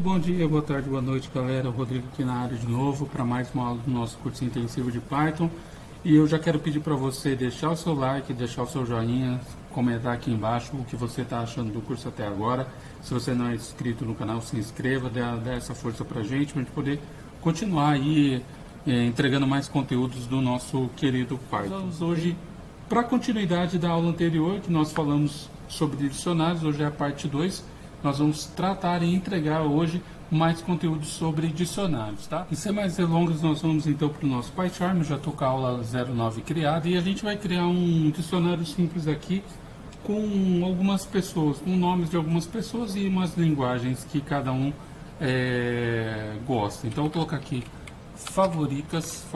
bom dia, boa tarde, boa noite, galera. O Rodrigo aqui na área de novo para mais uma aula do nosso curso intensivo de Python. E eu já quero pedir para você deixar o seu like, deixar o seu joinha, comentar aqui embaixo o que você está achando do curso até agora. Se você não é inscrito no canal, se inscreva, dê essa força para a gente poder continuar aí entregando mais conteúdos do nosso querido Python. Vamos hoje para a continuidade da aula anterior, que nós falamos sobre dicionários. Hoje é a parte 2. Nós vamos tratar e entregar hoje mais conteúdo sobre dicionários, tá? E sem mais delongas, nós vamos então para o nosso PyCharm. Já estou com a aula 09 criada e a gente vai criar um dicionário simples aqui com algumas pessoas, com nomes de algumas pessoas e umas linguagens que cada um gosta. Então eu vou colocar aqui favoritas,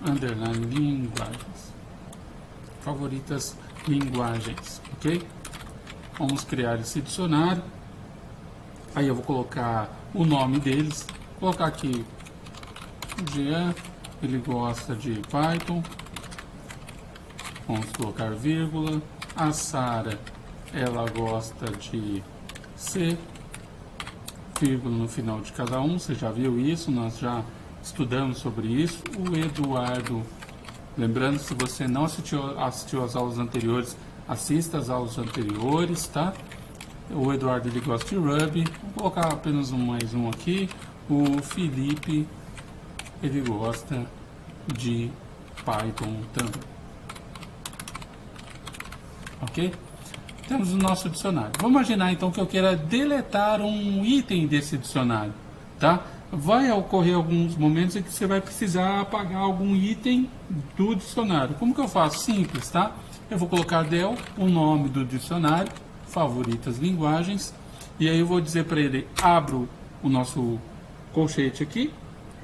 underline, linguagens, ok? Vamos criar esse dicionário. Aí eu vou colocar o nome deles. Vou colocar aqui o Jean, ele gosta de Python. Vamos colocar vírgula. A Sara, ela gosta de C. Vírgula no final de cada um. Você já viu isso? Nós já estudamos sobre isso. O Eduardo, lembrando, se você não assistiu às aulas anteriores, assista às aulas anteriores, tá? O Eduardo, ele gosta de Ruby. Vou colocar apenas mais um aqui. O Felipe, ele gosta de Python também. Ok? Temos o nosso dicionário. Vamos imaginar então que eu queira deletar um item desse dicionário, tá? Vai ocorrer alguns momentos em que você vai precisar apagar algum item do dicionário. Como que eu faço? Simples, tá? Eu vou colocar del, o nome do dicionário, favoritas linguagens, e aí eu vou dizer para ele, abro o nosso colchete aqui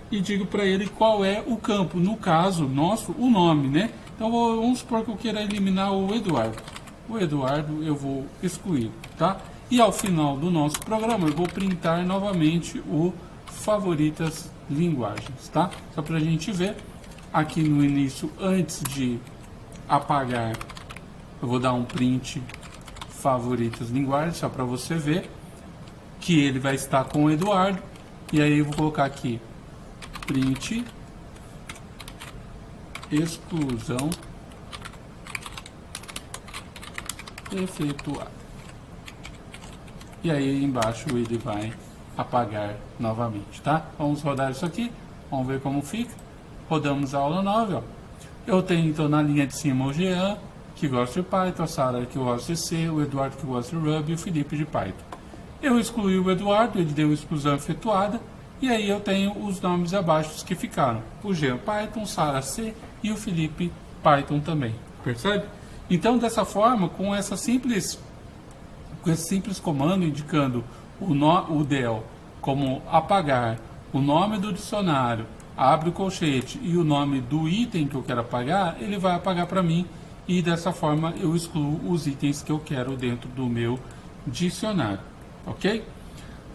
e digo para ele qual é o campo, no caso nosso, o nome, né? Então vamos supor que eu queira eliminar o Eduardo. O Eduardo eu vou excluir, tá? E ao final do nosso programa eu vou printar novamente o favoritas linguagens, tá? Só para a gente ver, aqui no início, antes de apagar, eu vou dar um print favoritas linguagens, só para você ver que ele vai estar com o Eduardo. E aí eu vou colocar aqui print exclusão efetuada. E aí embaixo ele vai apagar novamente, tá? Vamos rodar isso aqui, vamos ver como fica. Rodamos a aula 9, ó. Eu tenho então na linha de cima o Jean, que gosta de Python, a Sara que gosta de C, o Eduardo que gosta de Ruby e o Felipe de Python. Eu excluí o Eduardo, ele deu exclusão efetuada, e aí eu tenho os nomes abaixo que ficaram. O Jean Python, Sara C e o Felipe Python também, percebe? Então dessa forma, com esse simples comando indicando o del como apagar, o nome do dicionário, abre o colchete e o nome do item que eu quero apagar, ele vai apagar para mim. E dessa forma eu excluo os itens que eu quero dentro do meu dicionário, ok?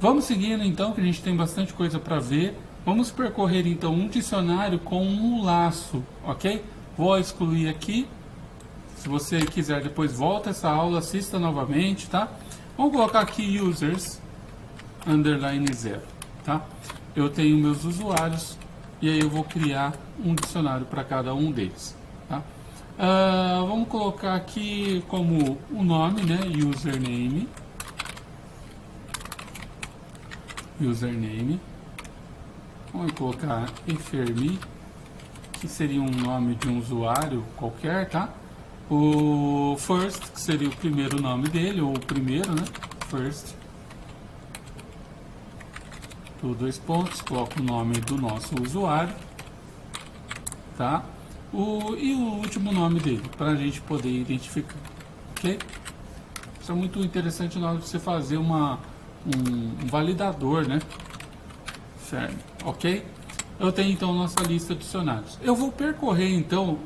Vamos seguindo então, que a gente tem bastante coisa para ver. Vamos percorrer então um dicionário com um laço, ok? Vou excluir aqui. Se você quiser depois volta essa aula, assista novamente, tá? Vamos colocar aqui users, underline 0, tá? Eu tenho meus usuários e aí eu vou criar um dicionário para cada um deles, tá? Vamos colocar aqui como o nome, né? Username. Vamos colocar Efermi, que seria um nome de um usuário qualquer, tá? O first, que seria o primeiro nome dele, ou o primeiro, né? First. Por 2 pontos, coloco o nome do nosso usuário, tá? E o último nome dele, para a gente poder identificar, ok? Isso é muito interessante na hora de você fazer um validador, né? Certo, ok? Eu tenho então nossa lista de dicionários. Eu vou percorrer então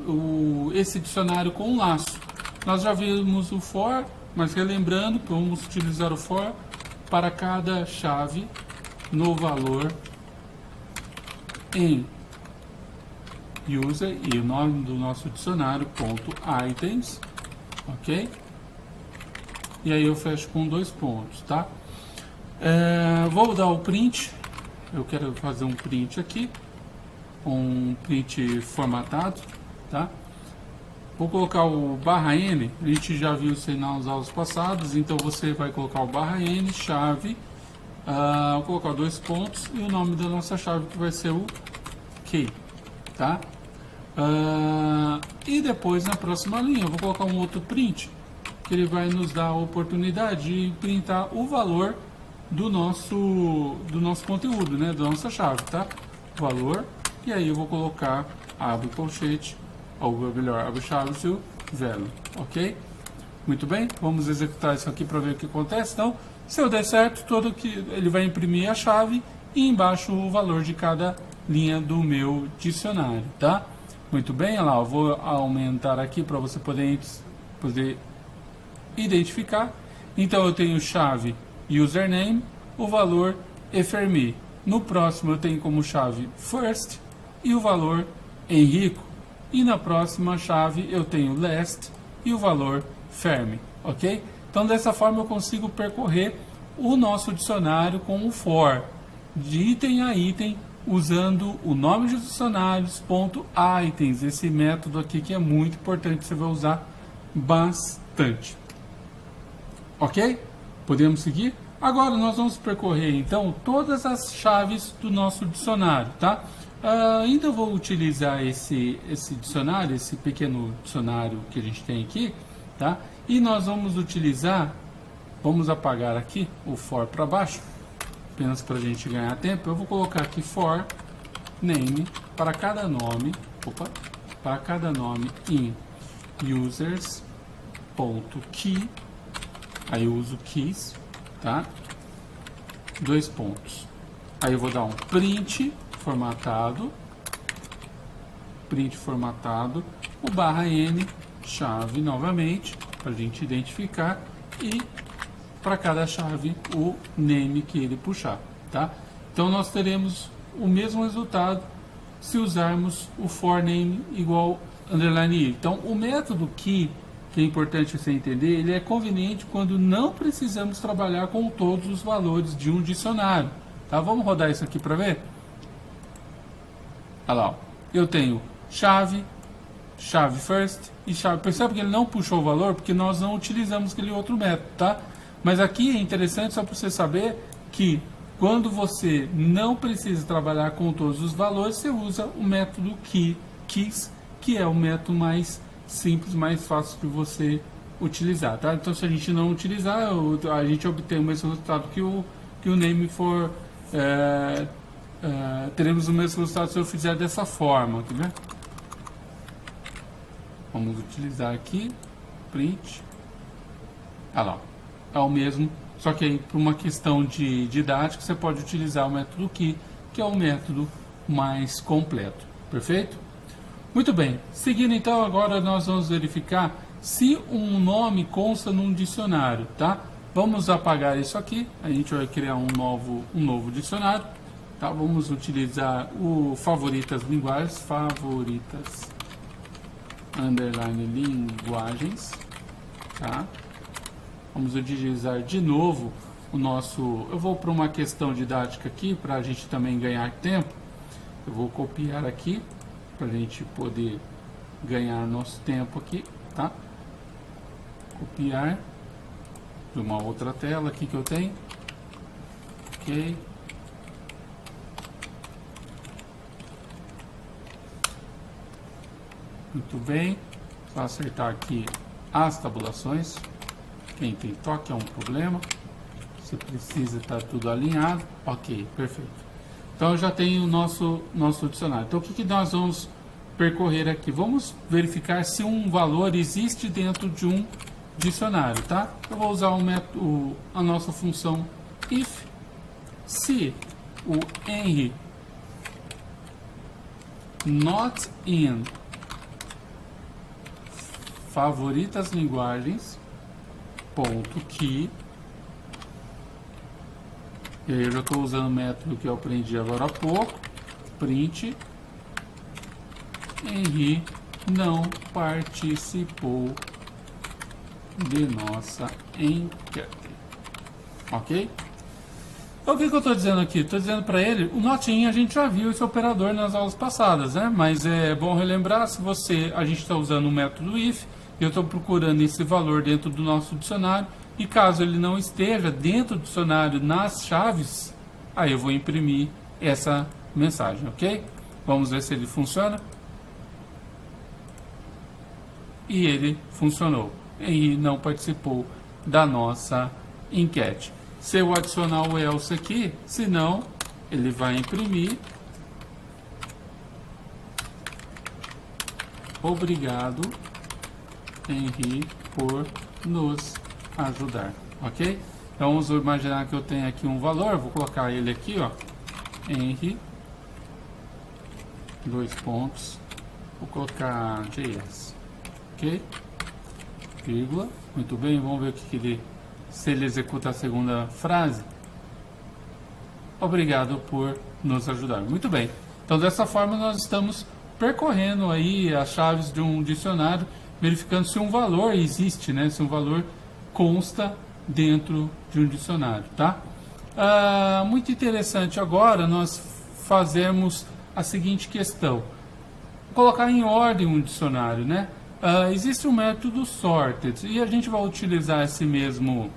esse dicionário com um laço. Nós já vimos o for, mas relembrando que vamos utilizar o for para cada chave no valor em user e o nome do nosso dicionário, ponto items, ok? E aí eu fecho com 2 pontos, tá? Vou dar o print. Eu quero fazer um print aqui, um print formatado, tá? Vou colocar o /n, a gente já viu isso aí nas aulas passadas, então você vai colocar o /n, chave, vou colocar 2 pontos e o nome da nossa chave que vai ser o key, tá? E depois na próxima linha eu vou colocar um outro print, que ele vai nos dar a oportunidade de printar o valor do nosso conteúdo, né, da nossa chave, tá? Valor, e aí eu vou colocar, abre colchete, ou melhor, abre chave e o value, ok? Muito bem, vamos executar isso aqui para ver o que acontece. Então, se eu der certo, ele vai imprimir a chave e embaixo o valor de cada linha do meu dicionário, tá? Muito bem, olha lá, eu vou aumentar aqui para você poder identificar. Então eu tenho chave username, o valor Efermi. No próximo eu tenho como chave first e o valor Henrico. E na próxima chave eu tenho last e o valor Fermi, ok? Então dessa forma eu consigo percorrer o nosso dicionário com o for, de item a item, usando o nome de dicionários, .items, esse método aqui que é muito importante, você vai usar bastante. Ok? Podemos seguir? Agora nós vamos percorrer então todas as chaves do nosso dicionário, tá? Ainda vou utilizar esse dicionário, esse pequeno dicionário que a gente tem aqui, tá? E nós vamos utilizar, vamos apagar aqui o for para baixo, apenas para a gente ganhar tempo. Eu vou colocar aqui for name para cada nome, em users.key, aí eu uso keys, tá? 2 pontos. Aí eu vou dar um print formatado, o /n, chave novamente, para a gente identificar, e para cada chave o name que ele puxar, tá? Então nós teremos o mesmo resultado se usarmos o for name igual underline i. Então o método que é importante você entender, ele é conveniente quando não precisamos trabalhar com todos os valores de um dicionário, tá? Vamos rodar isso aqui para ver? Olha lá, ó. Eu tenho chave first e chave. Percebe que ele não puxou o valor porque nós não utilizamos aquele outro método, tá? Mas aqui é interessante só para você saber que quando você não precisa trabalhar com todos os valores, você usa o método keys, que é o método mais simples, mais fácil de você utilizar, tá? Então se a gente não utilizar, a gente obtém o mesmo resultado que o name for, teremos o mesmo resultado se eu fizer dessa forma, quer ver? Vamos utilizar aqui, print, olha lá, é o mesmo, só que aí por uma questão de didática você pode utilizar o método que é o método mais completo, perfeito? Muito bem, seguindo então, agora nós vamos verificar se um nome consta num dicionário, tá? Vamos apagar isso aqui, a gente vai criar um novo dicionário, tá? Vamos utilizar o favoritas linguagens, underline linguagens, tá? Vamos utilizar de novo o nosso, eu vou para uma questão didática aqui, para a gente também ganhar tempo, eu vou copiar aqui, para a gente poder ganhar nosso tempo aqui, tá? Copiar de uma outra tela aqui que eu tenho, ok? Muito bem, só acertar aqui as tabulações. Quem tem toque é um problema, você precisa estar tudo alinhado, ok, perfeito. Então eu já tenho o nosso dicionário. Então o que nós vamos percorrer aqui? Vamos verificar se um valor existe dentro de um dicionário, tá? Eu vou usar a nossa função if, se o Henry not in favoritas linguagens ponto key. E aí eu já estou usando o método que eu aprendi agora há pouco, print, Henry não participou de nossa enquete, ok? Então, o que eu estou dizendo aqui? Estou dizendo para ele, o notinha a gente já viu esse operador nas aulas passadas, né? Mas é bom relembrar, se a gente está usando o método if, eu estou procurando esse valor dentro do nosso dicionário, e caso ele não esteja dentro do dicionário nas chaves, aí eu vou imprimir essa mensagem, ok? Vamos ver se ele funciona. E ele funcionou, e não participou da nossa enquete. Se eu adicionar o else aqui, senão ele vai imprimir. Obrigado, Henri, por nos ajudar, ok? Então vamos imaginar que eu tenho aqui um valor, vou colocar ele aqui, ó, Henri, 2 pontos, vou colocar JS, ok? Vírgula, muito bem, vamos ver o que ele, se ele executa a segunda frase. Obrigado por nos ajudar. Muito bem. Então dessa forma nós estamos percorrendo aí as chaves de um dicionário, verificando se um valor existe, né? Se um valor consta dentro de um dicionário, tá? Muito interessante agora nós fazermos a seguinte questão: colocar em ordem um dicionário, né? Existe um método sorted e a gente vai utilizar esse mesmo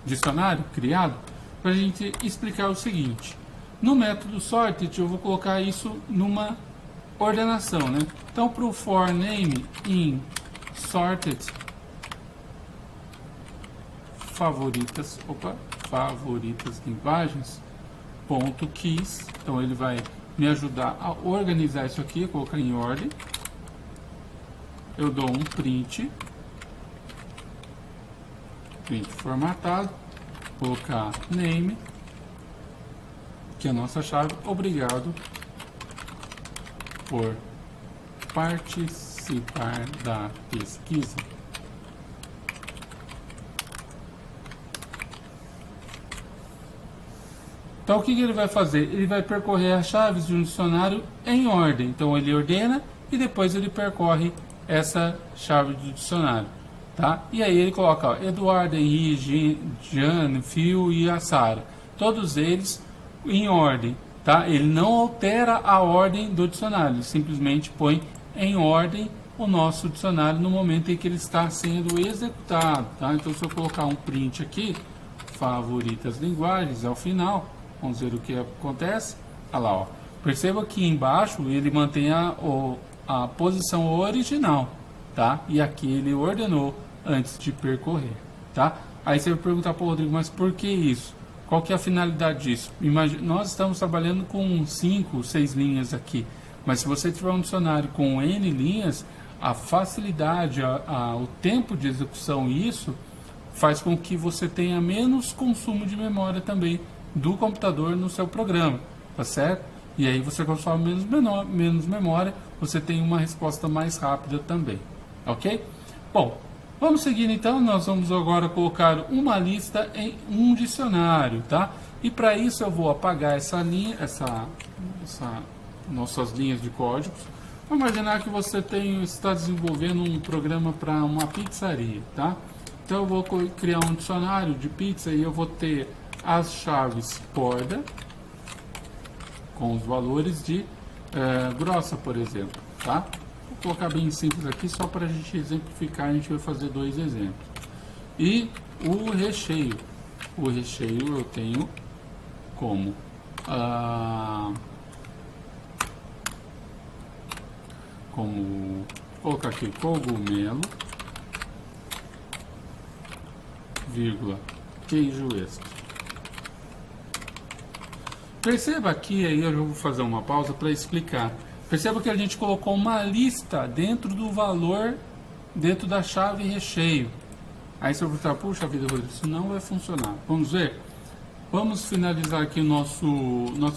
dicionário criado para a gente explicar o seguinte. No método sorted eu vou colocar isso numa ordenação, né? Então para o for name in sorted favoritas linguagens ponto keys, então ele vai me ajudar a organizar isso aqui, colocar em ordem. Eu dou um print formatado, colocar name, que é a nossa chave. Obrigado por participar da pesquisa. Então, o que ele vai fazer? Ele vai percorrer as chaves de um dicionário em ordem. Então, ele ordena e depois ele percorre essa chave do dicionário, tá? E aí ele coloca, ó, Eduardo, Henri, Jean, Phil e a Sara. Todos eles em ordem, tá? Ele não altera a ordem do dicionário, ele simplesmente põe em ordem o nosso dicionário no momento em que ele está sendo executado, tá? Então, se eu colocar um print aqui, favoritas linguagens, ao final, vamos ver o que acontece. Olha lá, ó. Perceba que embaixo ele mantém a posição original, tá? E aqui ele ordenou antes de percorrer, tá? Aí você vai perguntar para o Rodrigo, mas por que isso? Qual que é a finalidade disso? Nós estamos trabalhando com 5, 6 linhas aqui, mas se você tiver um dicionário com N linhas, a facilidade, o tempo de execução, isso faz com que você tenha menos consumo de memória também do computador no seu programa, tá certo? E aí você consome menos memória, você tem uma resposta mais rápida também, ok? Bom, vamos seguir então, nós vamos agora colocar uma lista em um dicionário, tá? E para isso eu vou apagar essa linha, nossas linhas de códigos. Vamos imaginar que você está desenvolvendo um programa para uma pizzaria, tá? Então eu vou criar um dicionário de pizza e eu vou ter as chaves borda com os valores de grossa, por exemplo, tá? Vou colocar bem simples aqui só para a gente exemplificar. A gente vai fazer 2 exemplos. E o recheio eu tenho como colocar aqui cogumelo, vírgula, queijo extra. Perceba aqui, aí eu vou fazer uma pausa para explicar. Perceba que a gente colocou uma lista dentro do valor, dentro da chave recheio. Aí você vai perguntar, puxa vida, Rodrigo, isso não vai funcionar. Vamos ver? Vamos finalizar aqui o nosso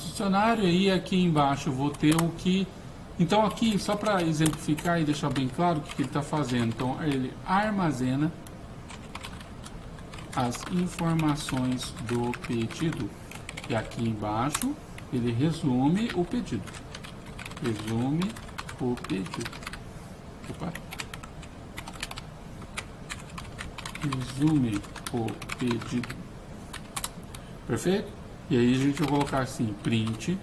dicionário, e aí aqui embaixo eu vou ter o que... Então aqui, só para exemplificar e deixar bem claro o que ele está fazendo. Então ele armazena as informações do pedido. E aqui embaixo ele resume o pedido. Resume o pedido. Opa. Resume o pedido. Perfeito? E aí a gente vai colocar assim, print,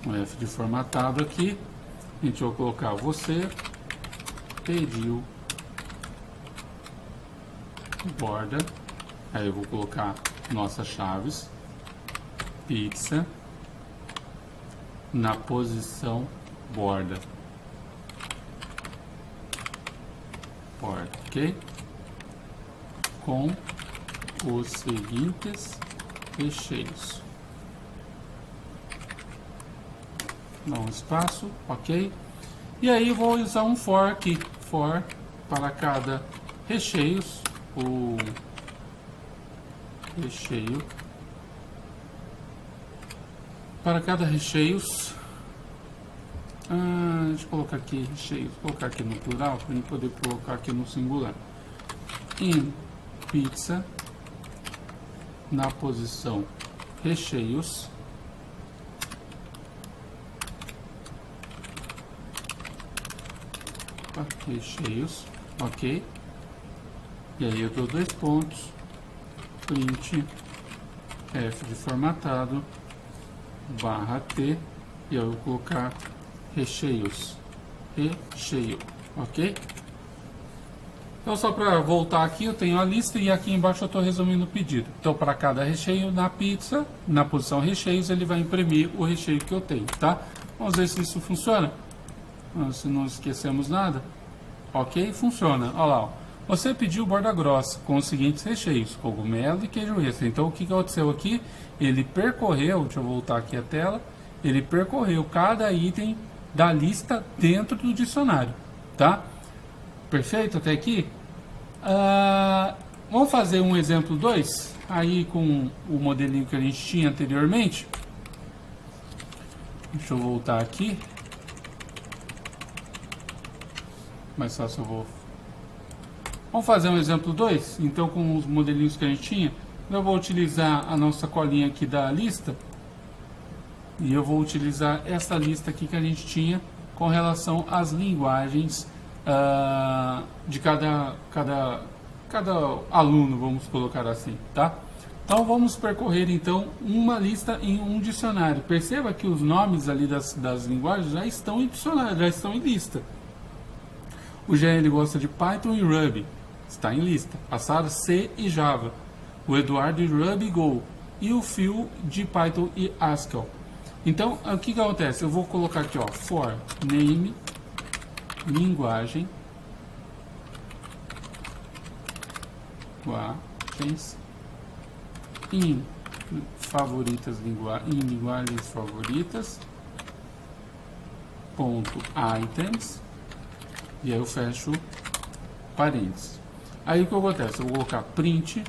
um F de formatado aqui, a gente vai colocar você pediu borda, aí eu vou colocar nossas chaves, pizza, na posição borda, ok? Com os seguintes recheios. Dá um espaço, ok? E aí eu vou usar um for aqui, for para cada recheios, o recheio, para cada recheios, deixa eu colocar aqui recheios, vou colocar aqui no plural para a gente poder colocar aqui no singular. In pizza, na posição recheios, recheios, ok? E aí eu dou 2 pontos, print F de formatado, barra T, e eu vou colocar recheios, recheio, ok? Então, só para voltar aqui, eu tenho a lista e aqui embaixo eu estou resumindo o pedido. Então, para cada recheio na pizza, na posição recheios, ele vai imprimir o recheio que eu tenho, tá? Vamos ver se isso funciona. Se não esquecemos nada. Ok, funciona. Olha lá, ó. Você pediu borda grossa com os seguintes recheios, cogumelo e queijo extra. Então, o que aconteceu aqui? Ele percorreu, deixa eu voltar aqui a tela, ele percorreu cada item da lista dentro do dicionário, tá? Perfeito até aqui? Vamos fazer um exemplo 2, aí com o modelinho que a gente tinha anteriormente. Deixa eu voltar aqui. Mais fácil eu vou... Vamos fazer um exemplo 2, então com os modelinhos que a gente tinha. Eu vou utilizar a nossa colinha aqui da lista. E eu vou utilizar essa lista aqui que a gente tinha com relação às linguagens de cada aluno, vamos colocar assim, tá? Então vamos percorrer então uma lista em um dicionário. Perceba que os nomes ali das linguagens já estão em dicionário, já estão em lista. O Jean ele gosta de Python e Ruby, está em lista. Passaram C e Java. O Eduardo de Ruby e Go. E o Phil de Python e Haskell. Então, o que acontece? Eu vou colocar aqui, ó, for name, linguagem, in favoritas, em linguagens favoritas, ponto items, e aí eu fecho parênteses. Aí o que acontece? Eu vou colocar print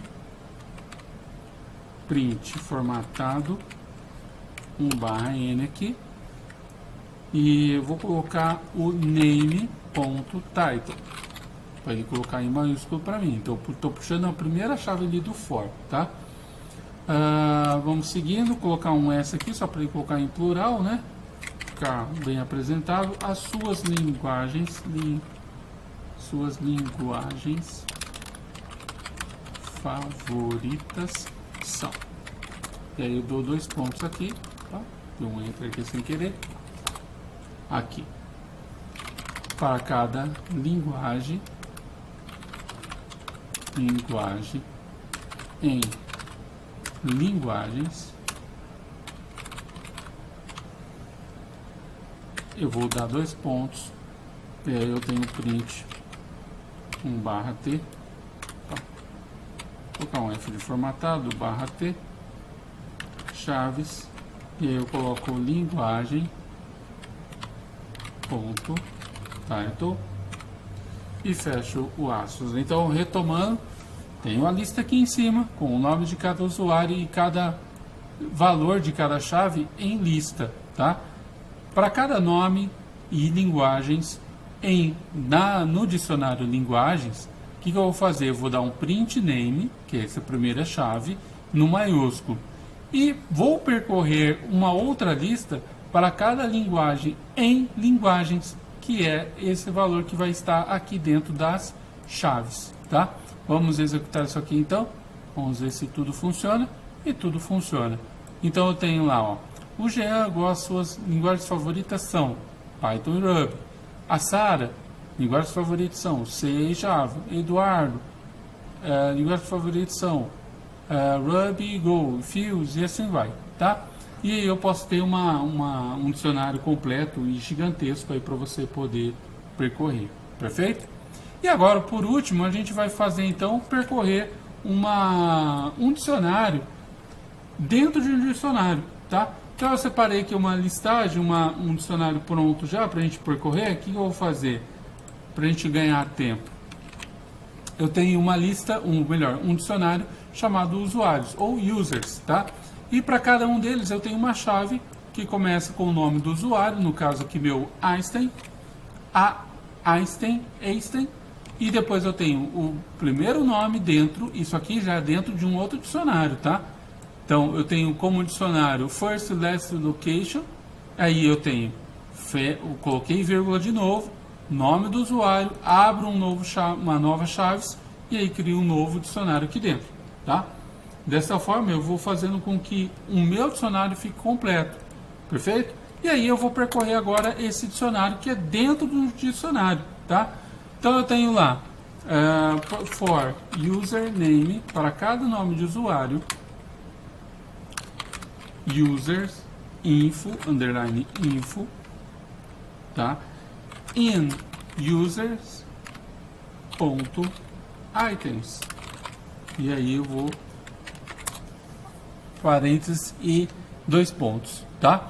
formatado, barra N aqui, e eu vou colocar o name.title, para ele colocar em maiúsculo para mim. Então, estou puxando a primeira chave ali do for, tá? Vamos seguindo, colocar um S aqui, só para ele colocar em plural, né? Ficar bem apresentável. As suas linguagens, favoritas são. E aí eu dou 2 pontos aqui, tá? Dou um enter aqui sem querer. Aqui. Para cada linguagem em linguagens, eu vou dar 2 pontos, e aí eu tenho print barra T, tá? Vou colocar um F de formatado, barra T, chaves, e aí eu coloco linguagem ponto title e fecho o aspas. Então, retomando, tenho a lista aqui em cima com o nome de cada usuário e cada valor de cada chave em lista, tá? Para cada nome e linguagens no dicionário linguagens, o que eu vou fazer? Eu vou dar um print name, que é essa primeira chave, no maiúsculo, e vou percorrer uma outra lista para cada linguagem em linguagens, que é esse valor que vai estar aqui dentro das chaves, tá? Vamos executar isso aqui então. Vamos ver se tudo funciona. E tudo funciona. Então eu tenho lá, ó, o Jean, as suas linguagens favoritas são Python e Ruby. A Sara, linguagens favoritas são C e Java. Eduardo, linguagens favoritas são Ruby, Go, Fuse e assim vai, tá? E aí eu posso ter um dicionário completo e gigantesco aí para você poder percorrer, perfeito? E agora, por último, a gente vai fazer então percorrer um dicionário dentro de um dicionário, tá? Então eu separei aqui uma listagem, um dicionário pronto já para a gente percorrer. O que eu vou fazer para a gente ganhar tempo? Eu tenho uma lista, um dicionário chamado usuários ou users, tá? E para cada um deles eu tenho uma chave que começa com o nome do usuário, no caso aqui meu Einstein, Einstein, e depois eu tenho o primeiro nome dentro, isso aqui já é dentro de um outro dicionário, tá? Então eu tenho como dicionário first, last, location, aí eu tenho, coloquei vírgula de novo, nome do usuário, abro uma nova chave e aí crio um novo dicionário aqui dentro, tá? Dessa forma eu vou fazendo com que o meu dicionário fique completo, perfeito? E aí eu vou percorrer agora esse dicionário que é dentro do dicionário, tá? Então eu tenho lá for username, para cada nome de usuário, users info underline info, tá? In users ponto items, e aí eu vou parênteses e 2 pontos, tá?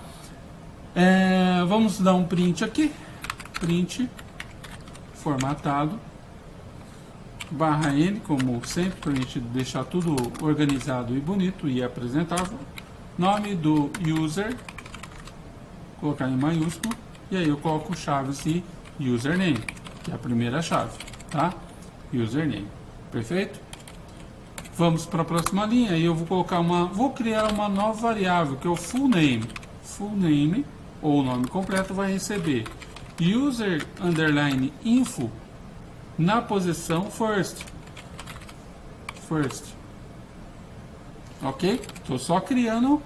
Vamos dar um print aqui, print formatado /n, como sempre, para a gente deixar tudo organizado e bonito e apresentável. Nome do user, colocar em maiúsculo, e aí eu coloco chaves e username, que é a primeira chave, tá? Username, perfeito? Vamos para a próxima linha, e eu vou criar uma nova variável, que é o full name. Full name, ou o nome completo, vai receber user underline info na posição first. Ok? Estou só criando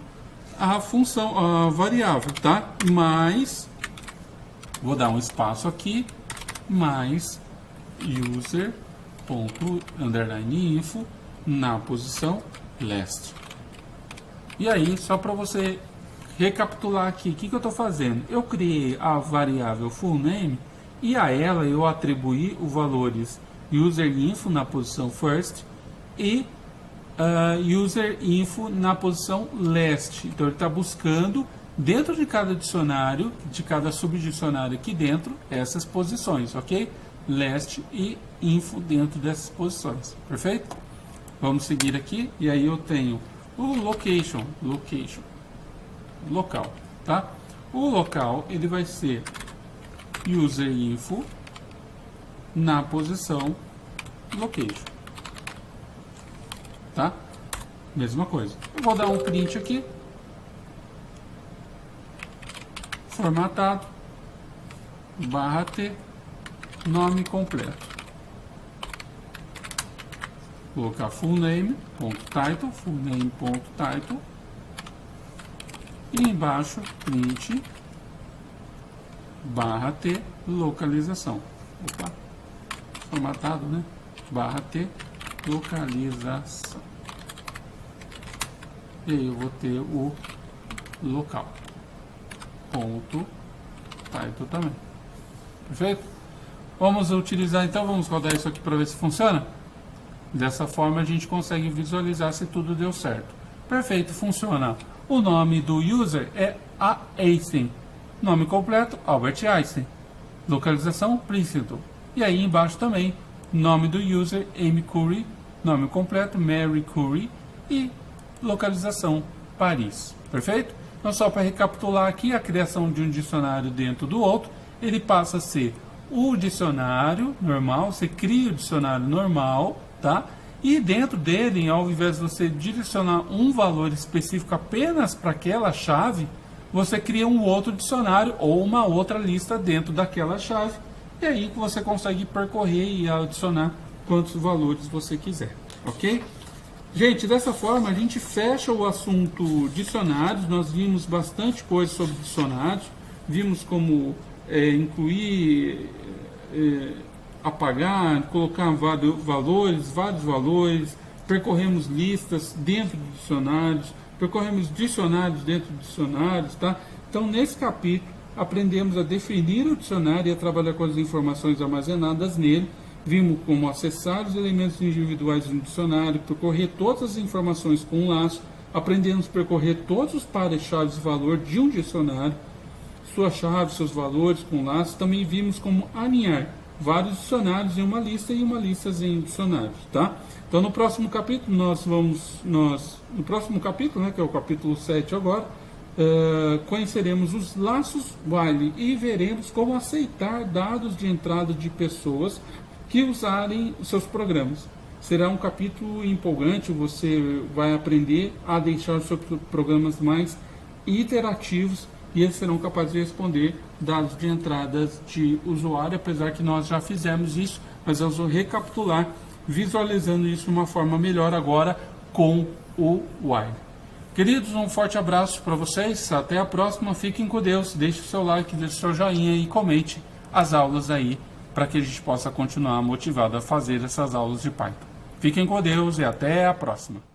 a função, a variável, tá? Mas vou dar um espaço aqui, mais user ponto underline info na posição last. E aí, só para você recapitular aqui, o que eu estou fazendo? Eu criei a variável fullName e a ela eu atribuí os valores userinfo na posição first e userinfo na posição last. Então ele está buscando dentro de cada dicionário, de cada subdicionário aqui dentro, essas posições, ok? Last e info dentro dessas posições, perfeito? Vamos seguir aqui e aí eu tenho o location, local, tá? O local ele vai ser userinfo na posição location, tá? Mesma coisa. Eu vou dar um print aqui, formatado, /t, nome completo. Vou colocar fullname.title, e embaixo print /t localização. Opa, formatado, né? /t localização. E aí eu vou ter o local. Ponto title também. Perfeito? Vamos utilizar então, vamos rodar isso aqui para ver se funciona. Dessa forma a gente consegue visualizar se tudo deu certo. Perfeito, funciona. O nome do user é Einstein. Nome completo, Albert Einstein. Localização, Princeton. E aí embaixo também, nome do user, Amy Curry. Nome completo, Mary Curry. E localização, Paris. Perfeito? Então só para recapitular aqui, a criação de um dicionário dentro do outro, ele passa a ser o dicionário normal, você cria o dicionário normal, tá? E dentro dele, ao invés de você direcionar um valor específico apenas para aquela chave, você cria um outro dicionário ou uma outra lista dentro daquela chave. E aí que você consegue percorrer e adicionar quantos valores você quiser, ok? Gente, dessa forma a gente fecha o assunto dicionários. Nós vimos bastante coisa sobre dicionários, vimos como incluir, apagar, colocar vários valores, percorremos listas dentro de dicionários, percorremos dicionários dentro de dicionários, tá? Então, nesse capítulo, aprendemos a definir o dicionário e a trabalhar com as informações armazenadas nele. Vimos como acessar os elementos individuais do dicionário, percorrer todas as informações com um laço, aprendemos a percorrer todos os pares-chave de valor de um dicionário, suas chaves, seus valores com um laço. Também vimos como alinhar vários dicionários em uma lista e uma lista em dicionários, tá? Então, no próximo capítulo, no próximo capítulo, né, que é o capítulo 7 agora, conheceremos os laços while e veremos como aceitar dados de entrada de pessoas que usarem os seus programas. Será um capítulo empolgante, você vai aprender a deixar os seus programas mais iterativos e eles serão capazes de responder dados de entradas de usuário, apesar que nós já fizemos isso, mas eu vou recapitular, visualizando isso de uma forma melhor agora com o while. Queridos, um forte abraço para vocês, até a próxima, fiquem com Deus, deixe o seu like, deixe o seu joinha e comente as aulas aí, para que a gente possa continuar motivado a fazer essas aulas de Python. Fiquem com Deus e até a próxima.